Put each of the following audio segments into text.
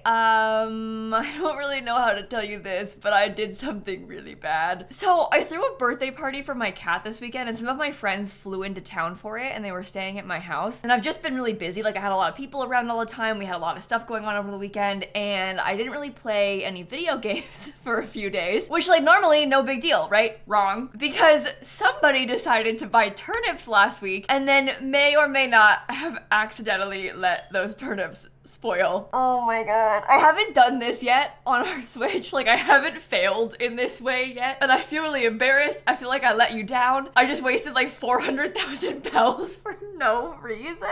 I don't really know how to tell you this, but I did something really bad. So I threw a birthday party for my cat this weekend, and some of my friends flew into town for it, and they were staying at my house. And I've just been really busy. Like, I had a lot of people around all the time. We had a lot of stuff going on over the weekend, and I didn't really play any video games for a few days, which, like, normally no big deal, right? Wrong. Because somebody decided to buy turnips last week, and then may or may not have accidentally let those turnips spoil. Oh my god. I haven't done this yet on our Switch. Like, I haven't failed in this way yet, and I feel really embarrassed. I feel like I let you down. I just wasted like 400,000 bells for no reason.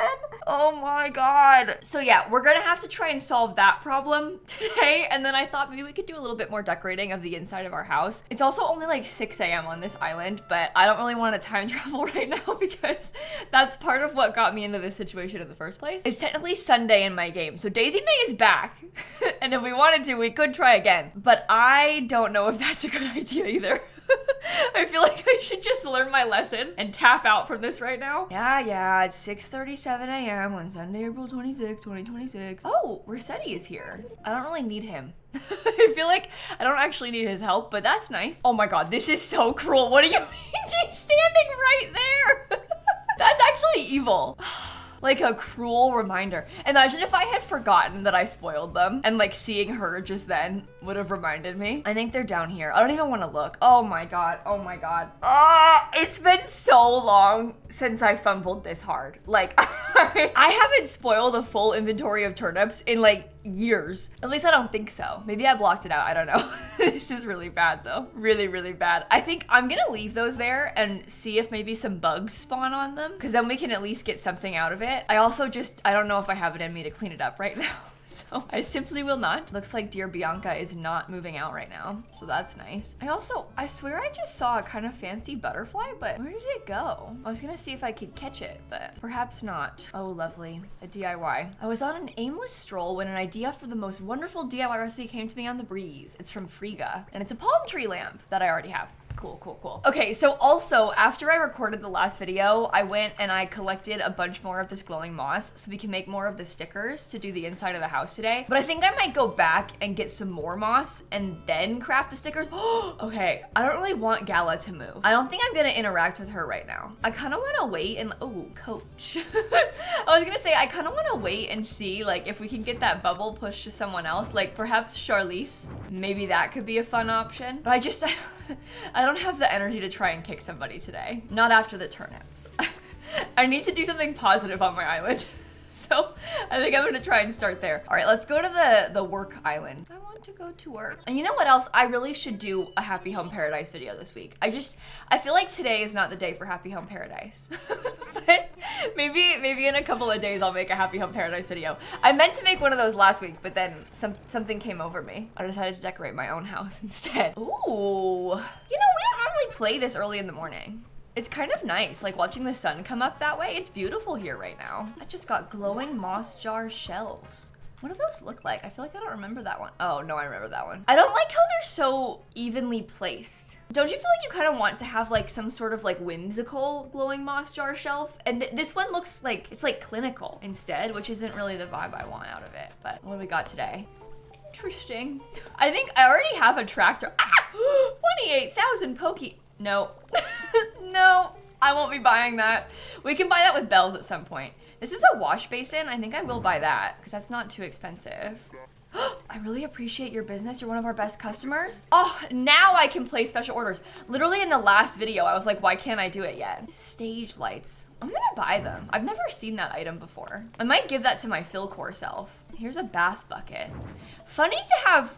Oh my god. So yeah, we're gonna have to try and solve that problem today, and then I thought maybe we could do a little bit more decorating of the inside of our house. It's also only like 6 a.m. on this island, but I don't really want to time travel right now because that's part of what got me into this situation in the first place. It's technically Sunday in my game, so Daisy May is back, and if we wanted to, we could try again, but I don't know if that's a good idea either. I feel like I should just learn my lesson and tap out from this right now. Yeah, it's 6:37 a.m. on Sunday, April 26, 2026. Oh, Rossetti is here. I don't really need him. I feel like I don't actually need his help, but that's nice. Oh my god, this is so cruel. What do you mean she's standing right there? That's actually evil. Like a cruel reminder. Imagine if I had forgotten that I spoiled them and like seeing her just then would have reminded me. I think they're down here. I don't even want to look. Oh my god. Oh my god. Ah, it's been so long since I fumbled this hard. Like, I haven't spoiled a full inventory of turnips in like years. At least I don't think so. Maybe I blocked it out. I don't know. This is really bad though. Really, really bad. I think I'm gonna leave those there and see if maybe some bugs spawn on them, because then we can at least get something out of it. I also I don't know if I have it in me to clean it up right now. So I simply will not. Looks like dear Bianca is not moving out right now, so that's nice. I swear I just saw a kind of fancy butterfly, but where did it go? I was gonna see if I could catch it, but perhaps not. Oh, lovely, a DIY. I was on an aimless stroll when an idea for the most wonderful DIY recipe came to me on the breeze. It's from Frigga, and it's a palm tree lamp that I already have. Cool. Okay, so also, after I recorded the last video, I went and I collected a bunch more of this glowing moss so we can make more of the stickers to do the inside of the house today. But I think I might go back and get some more moss and then craft the stickers. Okay, I don't really want Gala to move. I don't think I'm gonna interact with her right now. I kind of want to wait and, oh, coach. I was gonna say, I kind of want to wait and see like if we can get that bubble pushed to someone else, like perhaps Charlize. Maybe that could be a fun option, but I don't have the energy to try and kick somebody today. Not after the turnips. I need to do something positive on my island. So I think I'm gonna try and start there. All right, let's go to the work island. I want to go to work. And you know what else? I really should do a Happy Home Paradise video this week. I feel like today is not the day for Happy Home Paradise. But maybe in a couple of days I'll make a Happy Home Paradise video. I meant to make one of those last week, but then something came over me. I decided to decorate my own house instead. Ooh. You know, we don't normally play this early in the morning. It's kind of nice, like watching the sun come up that way. It's beautiful here right now. I just got glowing moss jar shells. What do those look like? I feel like I don't remember that one. Oh, no, I remember that one. I don't like how they're so evenly placed. Don't you feel like you kind of want to have like some sort of like whimsical glowing moss jar shelf? And this one looks like, it's like clinical instead, which isn't really the vibe I want out of it. But what do we got today? Interesting. I think I already have a tractor. Ah! 28,000 pokey. No. No, I won't be buying that. We can buy that with bells at some point. This is a wash basin. I think I will buy that because that's not too expensive. I really appreciate your business. You're one of our best customers. Oh, now I can place special orders. Literally in the last video, I was like, why can't I do it yet? Stage lights. I'm gonna buy them. I've never seen that item before. I might give that to my Philcore self. Here's a bath bucket. Funny to have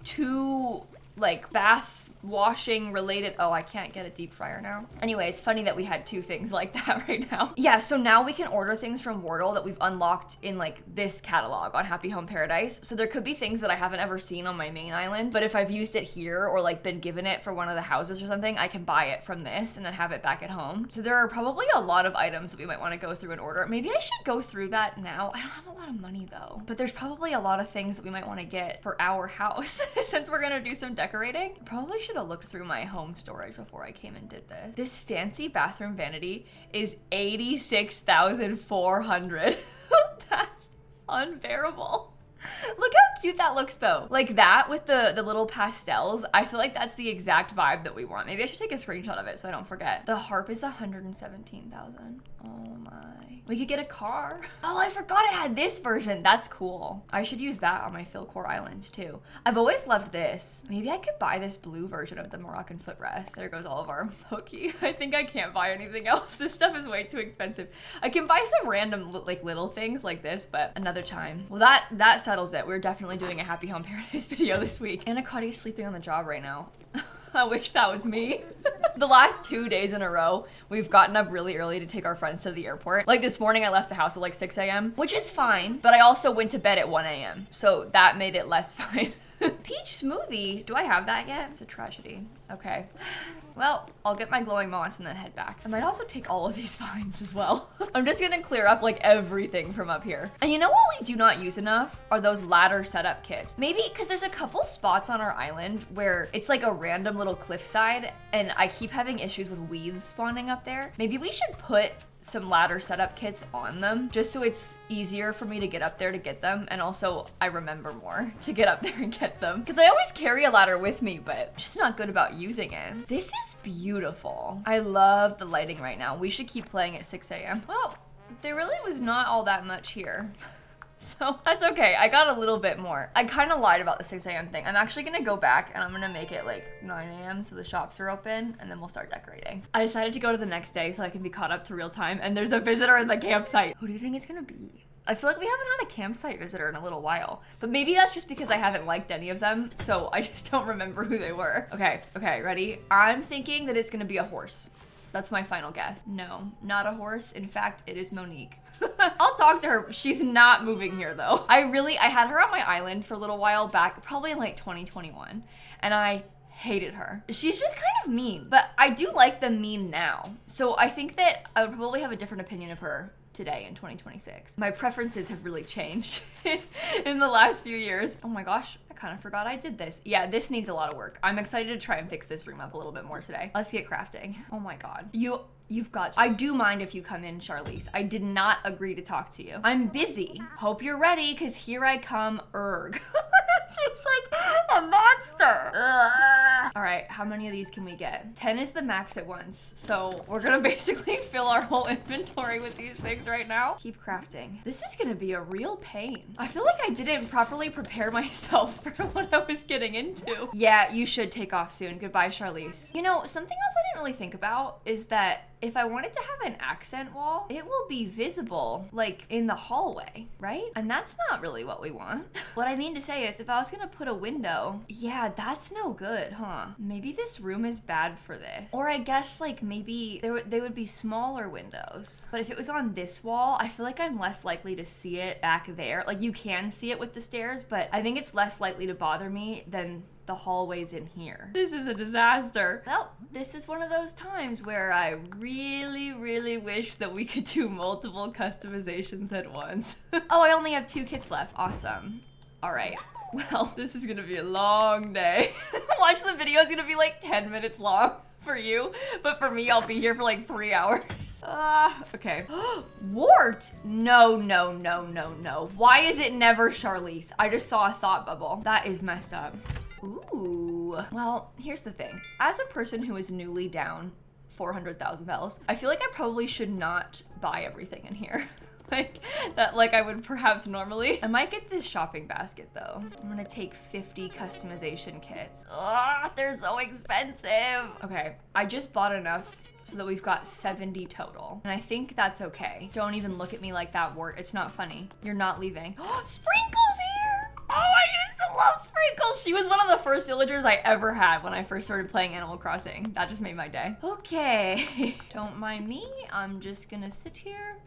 two like bath washing related. Oh, I can't get a deep fryer now. Anyway, it's funny that we had two things like that right now. Yeah, so now we can order things from Wordle that we've unlocked in like this catalog on Happy Home Paradise. So there could be things that I haven't ever seen on my main island, but if I've used it here or like been given it for one of the houses or something, I can buy it from this and then have it back at home. So there are probably a lot of items that we might want to go through and order. Maybe I should go through that now. I don't have a lot of money though, but there's probably a lot of things that we might want to get for our house since we're gonna do some decorating. Probably should have looked through my home storage before I came and did this. This fancy bathroom vanity is 86,400. That's unbearable. Look how cute that looks though. Like that with the little pastels, I feel like that's the exact vibe that we want. Maybe I should take a screenshot of it so I don't forget. The harp is 117,000. Oh my. We could get a car. Oh, I forgot it had this version. That's cool. I should use that on my Philcore Island too. I've always loved this. Maybe I could buy this blue version of the Moroccan footrest. There goes all of our hooky. I think I can't buy anything else. This stuff is way too expensive. I can buy some random like little things like this, but another time. Well, that settles it. We're definitely doing a Happy Home Paradise video this week. Anna Cuddy's sleeping on the job right now. I wish that was me. The last 2 days in a row, we've gotten up really early to take our friends to the airport. Like this morning, I left the house at like 6 a.m., which is fine, but I also went to bed at 1 a.m., so that made it less fine. Peach smoothie. Do I have that yet? It's a tragedy. Okay. Well, I'll get my glowing moss and then head back. I might also take all of these vines as well. I'm just gonna clear up like everything from up here. And you know what we do not use enough are those ladder setup kits. Maybe because there's a couple spots on our island where it's like a random little cliffside and I keep having issues with weeds spawning up there. Maybe we should put some ladder setup kits on them just so it's easier for me to get up there to get them, and also I remember more to get up there and get them because I always carry a ladder with me but just not good about using it. This is beautiful. I love the lighting right now. We should keep playing at 6 a.m. Well, there really was not all that much here. So that's okay. I got a little bit more. I kind of lied about the 6 a.m. thing. I'm actually gonna go back and I'm gonna make it like 9 a.m. so the shops are open and then we'll start decorating. I decided to go to the next day so I can be caught up to real time, and there's a visitor in the campsite. Who do you think it's gonna be? I feel like we haven't had a campsite visitor in a little while, but maybe that's just because I haven't liked any of them, so I just don't remember who they were. Okay, ready? I'm thinking that it's gonna be a horse. That's my final guess. No, not a horse. In fact, it is Monique. I'll talk to her. She's not moving here though. I had her on my island for a little while back, probably in like 2021, and I hated her. She's just kind of mean, but I do like the mean now. So I think that I would probably have a different opinion of her today in 2026. My preferences have really changed in the last few years. Oh my gosh, I kind of forgot I did this. Yeah, this needs a lot of work. I'm excited to try and fix this room up a little bit more today. Let's get crafting. Oh my God. You've got to. I do mind if you come in, Charlize. I did not agree to talk to you. I'm busy. Hope you're ready, because here I come, erg. She's like a monster. Ugh. All right, how many of these can we get? 10 is the max at once. So we're gonna basically fill our whole inventory with these things right now. Keep crafting. This is gonna be a real pain. I feel like I didn't properly prepare myself for what I was getting into. Yeah, you should take off soon. Goodbye, Charlize. You know, something else I didn't really think about is that if I wanted to have an accent wall, it will be visible, like in the hallway, right? And that's not really what we want. What I mean to say is if I was gonna put a window, yeah, that's no good, huh? Maybe this room is bad for this. Or I guess like maybe they would be smaller windows. But if it was on this wall, I feel like I'm less likely to see it back there. Like you can see it with the stairs, but I think it's less likely to bother me than the hallways in here. This is a disaster. Well, this is one of those times where I really, really wish that we could do multiple customizations at once. Oh, I only have 2 kits left. Awesome. All right. Well, this is gonna be a long day. Watch the video is gonna be like 10 minutes long for you, but for me, I'll be here for like 3 hours. Okay. Wart! No. Why is it never Charlize? I just saw a thought bubble. That is messed up. Ooh. Well, here's the thing. As a person who is newly down 400,000 bells, I feel like I probably should not buy everything in here. Like I would perhaps normally. I might get this shopping basket though. I'm gonna take 50 customization kits. Ugh, they're so expensive. Okay, I just bought enough so that we've got 70 total. And I think that's okay. Don't even look at me like that, Wart. It's not funny. You're not leaving. Sprinkles here! Oh, I used to love Sprinkles. She was one of the first villagers I ever had when I first started playing Animal Crossing. That just made my day. Okay, don't mind me. I'm just gonna sit here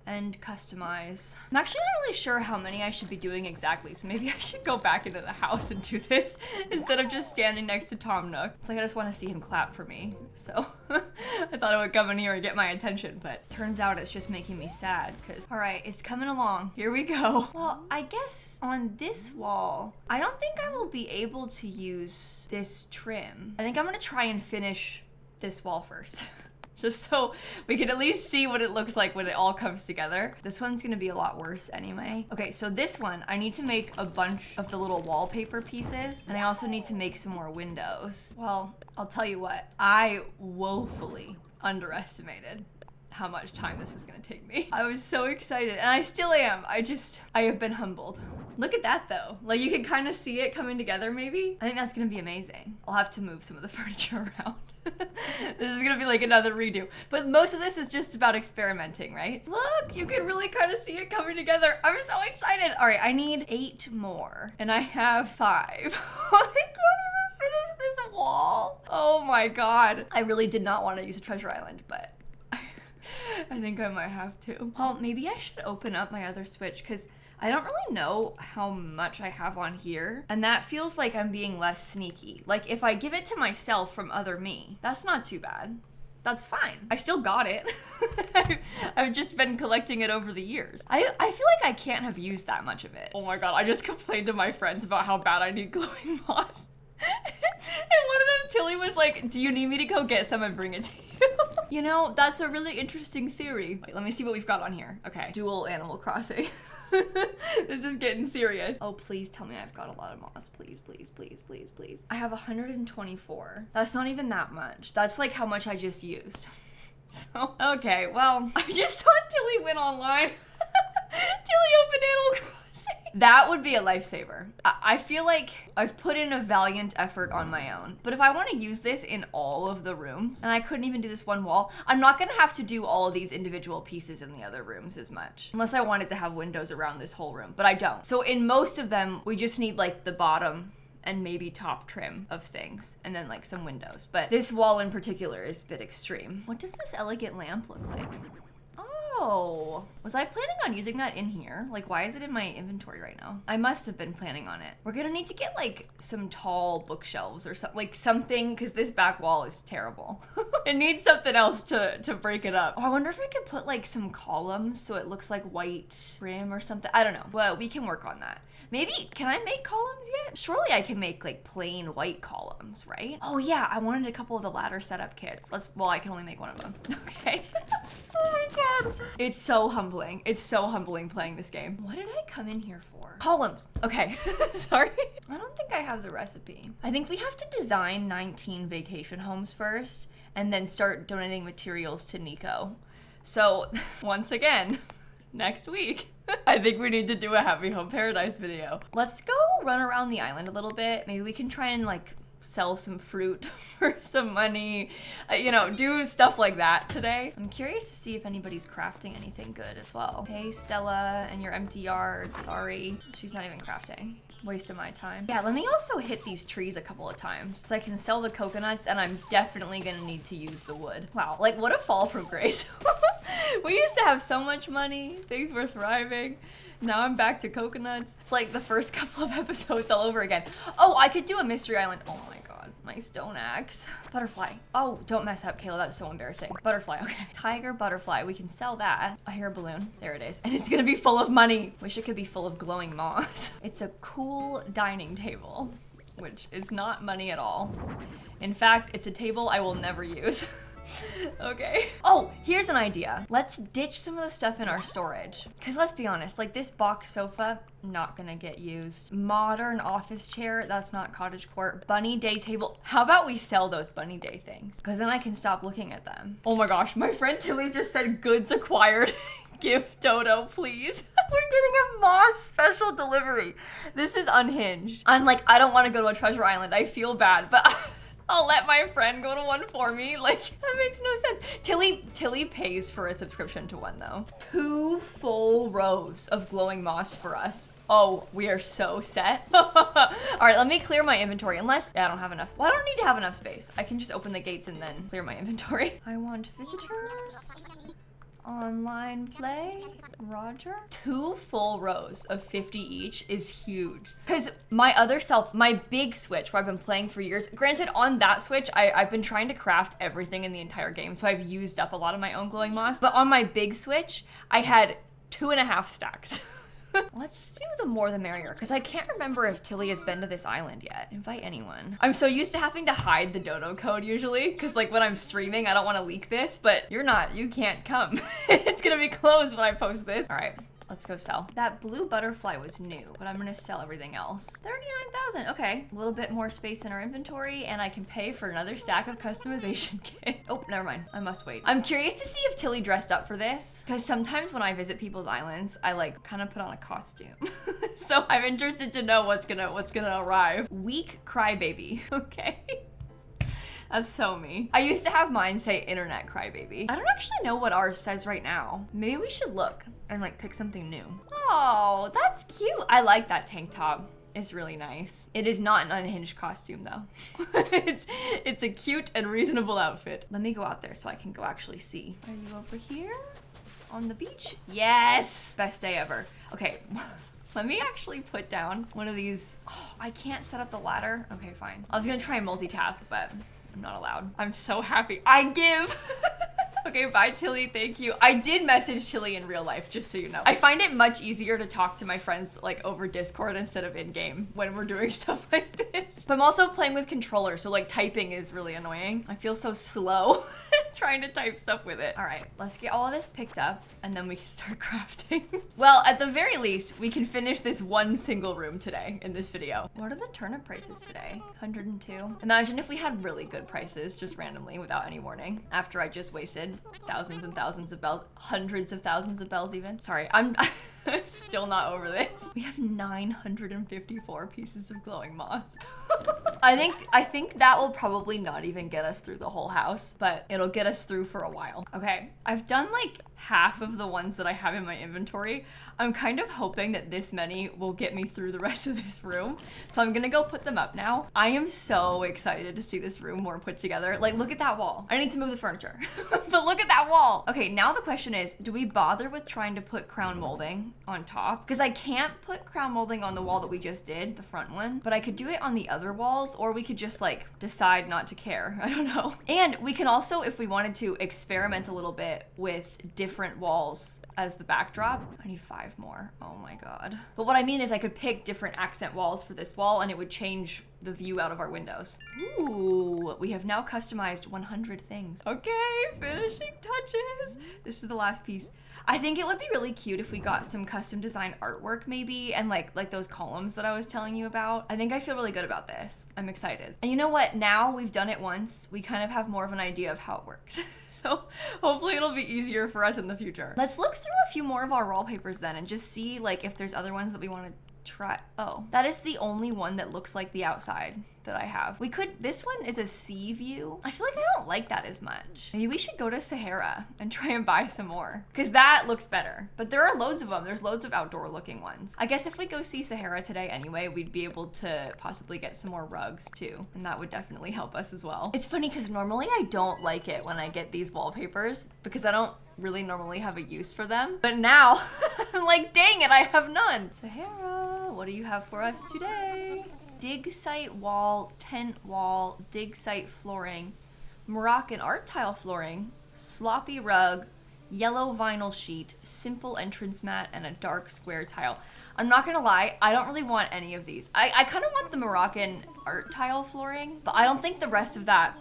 and customize. I'm actually not really sure how many I should be doing exactly, so maybe I should go back into the house and do this instead of just standing next to Tom Nook. It's like I just want to see him clap for me, so I thought it would come in here and get my attention, but turns out it's just making me sad, because all right, it's coming along. Here we go. Well, I guess on this wall, I don't think I will be able to use this trim. I think I'm gonna try and finish this wall first. just so we can at least see what it looks like when it all comes together. This one's gonna be a lot worse anyway. Okay, so this one, I need to make a bunch of the little wallpaper pieces, and I also need to make some more windows. Well, I'll tell you what, I woefully underestimated how much time this was gonna take me. I was so excited, and I still am. I have been humbled. Look at that though. Like, you can kind of see it coming together maybe. I think that's gonna be amazing. I'll have to move some of the furniture around. This is gonna be like another redo. But most of this is just about experimenting, right? Look, you can really kind of see it coming together. I'm so excited. All right, I need 8 more, and I have 5. I can't even finish this wall. Oh my God. I really did not want to use a treasure island, but I think I might have to. Well, maybe I should open up my other Switch because I don't really know how much I have on here. And that feels like I'm being less sneaky. Like if I give it to myself from other me, that's not too bad. That's fine. I still got it. I've just been collecting it over the years. I feel like I can't have used that much of it. Oh my God, I just complained to my friends about how bad I need glowing moss. And one of them, Tilly, was like, do you need me to go get some and bring it to you? You know, that's a really interesting theory. Wait, let me see what we've got on here. Okay, dual Animal Crossing. This is getting serious. Oh, please tell me I've got a lot of moss. Please, please, please, please, please. I have 124. That's not even that much. That's like how much I just used. So, okay, well, I just saw Tilly win online. Tilly opened Animal Crossing. That would be a lifesaver. I feel like I've put in a valiant effort on my own. But if I want to use this in all of the rooms, and I couldn't even do this one wall, I'm not going to have to do all of these individual pieces in the other rooms as much. Unless I wanted to have windows around this whole room, but I don't. So in most of them, we just need like the bottom and maybe top trim of things, and then like some windows. But this wall in particular is a bit extreme. What does this elegant lamp look like? Oh, was I planning on using that in here? Like, why is it in my inventory right now? I must have been planning on it. We're gonna need to get like some tall bookshelves or something, like something, because this back wall is terrible. It needs something else to break it up. Oh, I wonder if we could put like some columns so it looks like white trim or something. I don't know. Well, we can work on that. Maybe, can I make columns yet? Surely I can make like plain white columns, right? Oh yeah, I wanted a couple of the ladder setup kits. Well, I can only make one of them. Okay. Oh my God. It's so humbling. It's so humbling playing this game. What did I come in here for? Columns. Okay. Sorry. I don't think I have the recipe. I think we have to design 19 vacation homes first and then start donating materials to Nico. So once again, next week, I think we need to do a Happy Home Paradise video. Let's go run around the island a little bit. Maybe we can try and like sell some fruit for some money, you know, do stuff like that today. I'm curious to see if anybody's crafting anything good as well. Hey, Stella and your empty yard. Sorry, she's not even crafting. Waste of my time. Yeah, let me also hit these trees a couple of times so I can sell the coconuts, and I'm definitely gonna need to use the wood. Wow, like what a fall from grace. We used to have so much money, things were thriving. Now I'm back to coconuts. It's like the first couple of episodes all over again. Oh, I could do a mystery island. Oh my God, my stone axe. Butterfly. Oh, don't mess up, Kayla, that's so embarrassing. Butterfly, okay. Tiger butterfly, we can sell that. I hear a balloon, there it is. And it's gonna be full of money. Wish it could be full of glowing moss. It's a cool dining table, which is not money at all. In fact, it's a table I will never use. Okay. Oh, here's an idea. Let's ditch some of the stuff in our storage. Because let's be honest, like this box sofa, not gonna get used. Modern office chair, that's not cottagecore. Bunny day table. How about we sell those bunny day things? Because then I can stop looking at them. Oh my gosh, my friend Tilly just said goods acquired. Gift Dodo, please. We're getting a moss special delivery. This is unhinged. I'm like, I don't want to go to a treasure island. I feel bad, but I'll let my friend go to one for me. Like, that makes no sense. Tilly pays for a subscription to one though. 2 full rows of glowing moss for us. Oh, we are so set. All right, let me clear my inventory. Unless, yeah, I don't have enough. Well, I don't need to have enough space. I can just open the gates and then clear my inventory. I want visitors. Online play, Roger. 2 full rows of 50 each is huge. Because my other self, my big Switch where I've been playing for years, granted on that Switch, I've been trying to craft everything in the entire game, so I've used up a lot of my own glowing moss. But on my big Switch, I had 2.5 stacks. Let's do the more the merrier, because I can't remember if Tilly has been to this island yet. Invite anyone. I'm so used to having to hide the dodo code usually, because like when I'm streaming, I don't want to leak this, but you're not, you can't come. It's gonna be closed when I post this. All right. Let's go sell. That blue butterfly was new, but I'm gonna sell everything else. 39,000, okay. A little bit more space in our inventory, and I can pay for another stack of customization kit. Oh, never mind, I must wait. I'm curious to see if Tilly dressed up for this, because sometimes when I visit people's islands, I like kind of put on a costume. So I'm interested to know what's gonna arrive. Weak crybaby, okay. That's so me. I used to have mine say internet crybaby. I don't actually know what ours says right now. Maybe we should look and like pick something new. Oh, that's cute. I like that tank top. It's really nice. It is not an unhinged costume though. it's a cute and reasonable outfit. Let me go out there so I can go actually see. Are you over here on the beach? Yes, best day ever. Okay. Let me actually put down one of these. Oh, I can't set up the ladder. Okay, fine. I was gonna try and multitask, but I'm not allowed. I'm so happy. I give. Okay, bye Tilly, thank you. I did message Tilly in real life, just so you know. I find it much easier to talk to my friends like over Discord instead of in-game when we're doing stuff like this. But I'm also playing with controller, so like typing is really annoying. I feel so slow trying to type stuff with it. All right, let's get all of this picked up and then we can start crafting. Well, at the very least, we can finish this one single room today in this video. What are the turnip prices today? 102. Imagine if we had really good prices just randomly without any warning after I just wasted thousands and thousands of bells, hundreds of thousands of bells even. Sorry, I'm still not over this. We have 954 pieces of glowing moss. I think that will probably not even get us through the whole house, but it'll get us through for a while. Okay, I've done like half of the ones that I have in my inventory. I'm kind of hoping that this many will get me through the rest of this room. So I'm gonna go put them up now. I am so excited to see this room more put together. Like, look at that wall. I need to move the furniture, but look at that wall. Okay, now the question is, do we bother with trying to put crown molding on top? Because I can't put crown molding on the wall that we just did, the front one, but I could do it on the other walls, or we could just like decide not to care. I don't know. And we can also, if we wanted to, experiment a little bit with different walls as the backdrop. I need 5 more. Oh my god. But what I mean is I could pick different accent walls for this wall and it would change the view out of our windows. Ooh, we have now customized 100 things. Okay, finishing touches. This is the last piece. I think it would be really cute if we got some custom design artwork maybe, and like those columns that I was telling you about. I think I feel really good about this. I'm excited. And you know what? Now we've done it once, we kind of have more of an idea of how it works. So hopefully it'll be easier for us in the future. Let's look through a few more of our wallpapers then and just see like if there's other ones that we want to try. Oh, that is the only one that looks like the outside that I have. We could, this one is a sea view. I feel like I don't like that as much. Maybe we should go to Sahara and try and buy some more, because that looks better. But there are loads of them. There's loads of outdoor looking ones. I guess if we go see Sahara today anyway, we'd be able to possibly get some more rugs too, and that would definitely help us as well. It's funny because normally I don't like it when I get these wallpapers because I don't really normally have a use for them. But now I'm like, dang it, I have none. Sahara, what do you have for us today? Dig site wall, tent wall, dig site flooring, Moroccan art tile flooring, sloppy rug, yellow vinyl sheet, simple entrance mat, and a dark square tile. I'm not gonna lie, I don't really want any of these. I kind of want the Moroccan art tile flooring, but I don't think the rest of that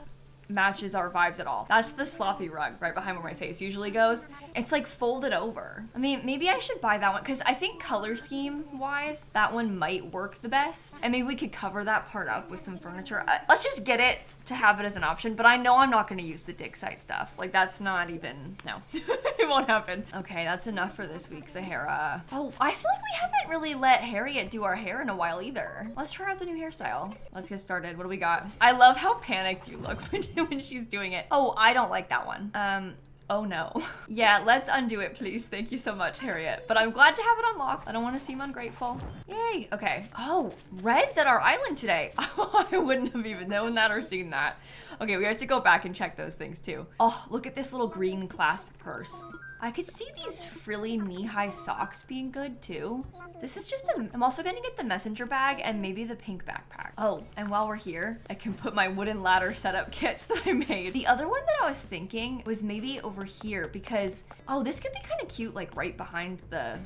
matches our vibes at all. That's the sloppy rug right behind where my face usually goes. It's like folded over. I mean, maybe I should buy that one because I think color scheme wise, that one might work the best. And maybe we could cover that part up with some furniture. Let's just get it to have it as an option, but I know I'm not gonna use the dig site stuff. Like that's not even, no, it won't happen. Okay, that's enough for this week, Sahara. Oh, I feel like we haven't really let Harriet do our hair in a while either. Let's try out the new hairstyle. Let's get started. What do we got? I love how panicked you look when she's doing it. Oh, I don't like that one. Oh no. Yeah, let's undo it, please. Thank you so much, Harriet. But I'm glad to have it unlocked. I don't want to seem ungrateful. Yay. Okay. Oh, Red's at our island today. I wouldn't have even known that or seen that. Okay, we have to go back and check those things too. Oh, look at this little green clasp purse. I could see these frilly knee-high socks being good too. This is just I'm also gonna get the messenger bag and maybe the pink backpack. Oh, and while we're here, I can put my wooden ladder setup kits that I made. The other one that I was thinking was maybe over here because, oh, this could be kind of cute, like right behind the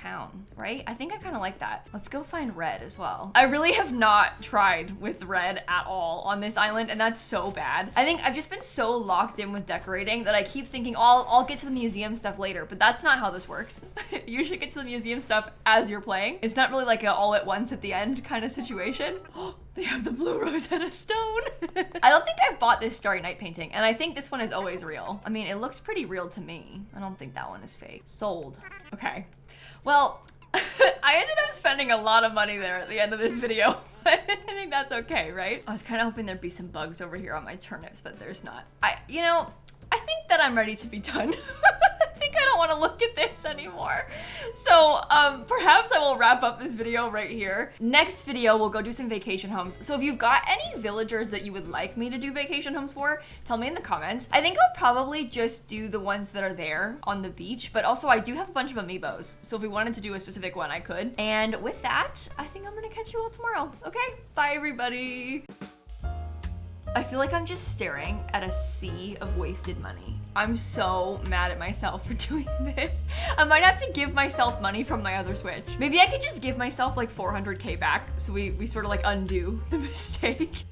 town, right? I think I kind of like that. Let's go find red as well. I really have not tried with red at all on this island, and that's so bad. I think I've just been so locked in with decorating that I keep thinking, oh, I'll get to the museum stuff later, but that's not how this works. You should get to the museum stuff as you're playing. It's not really like a all at once at the end kind of situation. They have the blue Rosetta Stone. I don't think I've bought this Starry Night painting, and I think this one is always real. I mean, it looks pretty real to me. I don't think that one is fake. Sold. Okay. Well, I ended up spending a lot of money there at the end of this video. I think that's okay, right? I was kind of hoping there'd be some bugs over here on my turnips, but there's not. You know, I think that I'm ready to be done. I think I don't want to look at this anymore. So perhaps I will wrap up this video right here. Next video, we'll go do some vacation homes. So if you've got any villagers that you would like me to do vacation homes for, tell me in the comments. I think I'll probably just do the ones that are there on the beach, but also I do have a bunch of amiibos. So if we wanted to do a specific one, I could. And with that, I think I'm gonna catch you all tomorrow. Okay, bye everybody. I feel like I'm just staring at a sea of wasted money. I'm so mad at myself for doing this. I might have to give myself money from my other Switch. Maybe I could just give myself like 400K back so we sort of like undo the mistake.